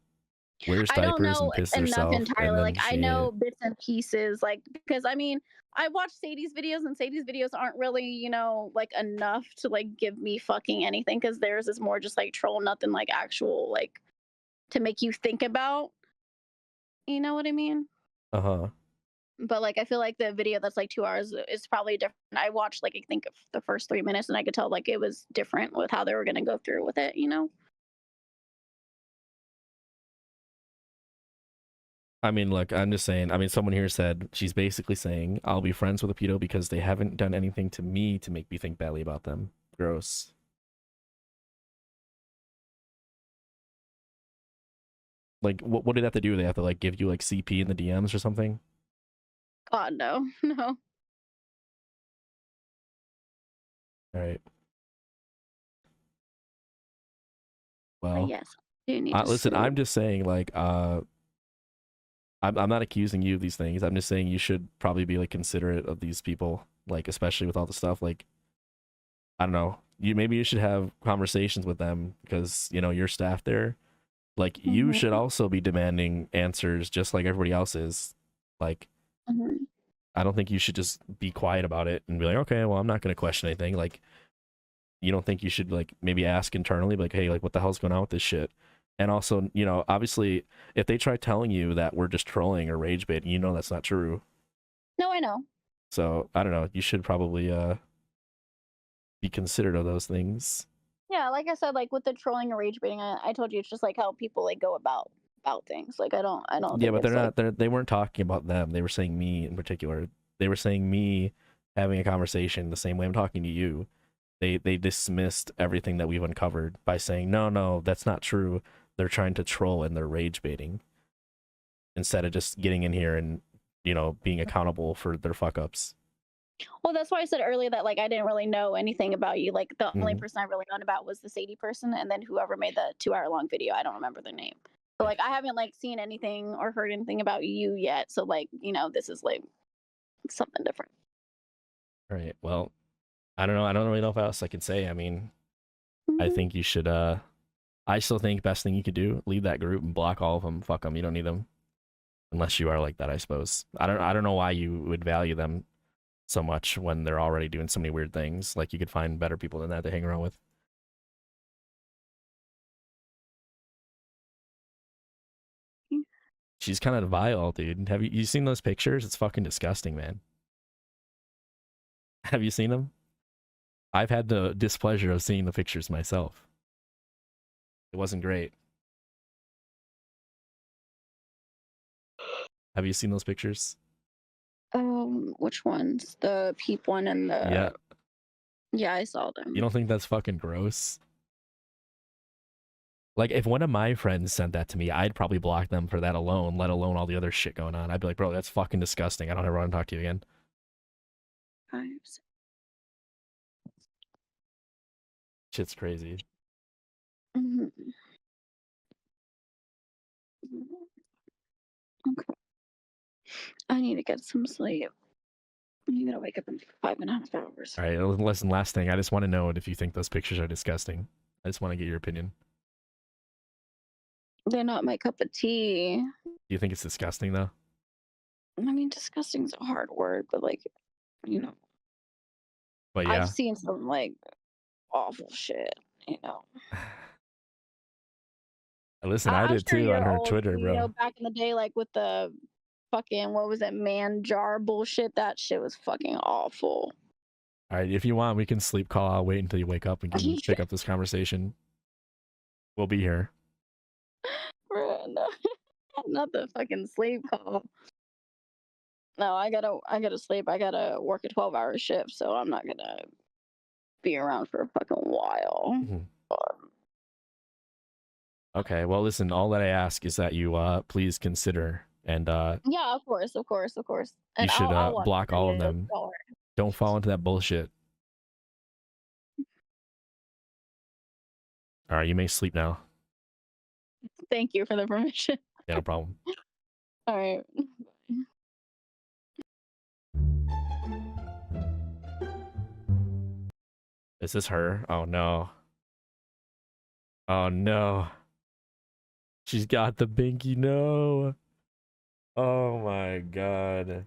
S2: wears
S3: I don't
S2: diapers
S3: know
S2: and pisses
S3: enough
S2: herself, and
S3: entirely. Like
S2: then
S3: I
S2: she
S3: know bits and pieces. Like because I mean, I watch Sadie's videos, and Sadie's videos aren't really like enough to like give me fucking anything because theirs is more just like troll, nothing like actual like to make you think about. You know what I mean?
S2: uh-huh.
S3: But like I feel like the video that's like 2 hours is probably different. I watched like I think of the first 3 minutes and I could tell like it was different with how they were gonna go through with it.
S2: I mean, look, I'm just saying. I mean, someone here said she's basically saying I'll be friends with a pedo because they haven't done anything to me to make me think badly about them. Gross. Like, what do they have to do? They have to like give you like CP in the DMs or something?
S3: God no, no.
S2: All right.
S3: But
S2: Well,
S3: yes, I do need to
S2: listen,
S3: sleep.
S2: I'm just saying, like, I'm not accusing you of these things. I'm just saying you should probably be like considerate of these people, like especially with all the stuff. Like, I don't know, maybe you should have conversations with them because your staff there. Like, you should
S3: Mhm,
S2: also be demanding answers just like everybody else is. Like,
S3: mhm.
S2: I don't think you should just be quiet about it and be like, okay, well, I'm not going to question anything. Like, you don't think you should like maybe ask internally, like, hey, like, what the hell's going on with this shit? And also, obviously, if they try telling you that we're just trolling or rage baiting, that's not true.
S3: No, I know.
S2: So I don't know. You should probably be considerate of those things.
S3: Yeah, like I said, like with the trolling and rage baiting, I told you it's just like how people like go about things. Like I don't
S2: Yeah,
S3: think
S2: but
S3: it's like
S2: they weren't talking about them. They were saying me in particular. They were saying me having a conversation the same way I'm talking to you. They dismissed everything that we've uncovered by saying, no, that's not true. They're trying to troll and they're rage baiting instead of just getting in here and, being accountable for their fuck ups.
S3: well, that's why I said earlier that like I didn't really know anything about you. Like the only
S2: Mhm.
S3: person I really known about was the Sadie person, and then whoever made the 2 hour long video. I don't remember their name. So like I haven't like seen anything or heard anything about you yet. So like this is like something different.
S2: All right. Well, I don't know. I don't really know what else I can say. I mean, I
S3: Mhm.
S2: think you should, I still think best thing you could do, leave that group and block all of them. Fuck them. You don't need them. Unless you are like that, I suppose. I don't know why you would value them so much when they're already doing so many weird things. Like you could find better people than that to hang around with. She's kind of vile, dude. Have you seen those pictures? It's fucking disgusting, man. Have you seen them? I've had the displeasure of seeing the pictures myself. It wasn't great. Have you seen those pictures?
S3: Which ones? The peep one and
S2: Yeah.
S3: the yeah, I saw them.
S2: You don't think that's fucking gross? Like, if one of my friends sent that to me, I'd probably block them for that alone, let alone all the other shit going on. I'd be like, bro, that's fucking disgusting. I don't ever want to talk to you again.
S3: Times.
S2: Shit's crazy.
S3: Mhm. Okay. I need to get some sleep. I'm gonna wake up in 5.5 hours.
S2: All right, listen, last thing. I just want to know if you think those pictures are disgusting. I just want to get your opinion.
S3: They're not my cup of tea.
S2: Do you think it's disgusting, though?
S3: I mean, disgusting's a hard word, but like, you know,
S2: But
S3: I've
S2: yeah.
S3: seen some like awful shit.
S2: Listen, I
S3: I'm
S2: did
S3: sure
S2: too on
S3: you're
S2: her
S3: old.
S2: Twitter,
S3: You know,
S2: bro.
S3: back in the day, like with the fucking what was it, man jar bullshit. That shit was fucking awful.
S2: All right, if you want, we can sleep call. I'll wait until you wake up and can pick up this conversation. We'll be here.
S3: Bruh, no, not the fucking sleep call. No, I gotta sleep. I gotta work a 12-hour shift, so I'm not gonna be around for a fucking while.
S2: Mhm. Okay, well, listen, all that I ask is that you please consider, and
S3: Yeah, of course.
S2: you
S3: And
S2: should
S3: I'll watch
S2: block
S3: the
S2: all of
S3: videos.
S2: them.
S3: Don't worry.
S2: Don't fall into that bullshit. All right, you may sleep now.
S3: Thank you for the permission.
S2: Yeah, no problem.
S3: All right.
S2: Is this her? Oh no. Oh no. She's got the binky. No. Oh my god.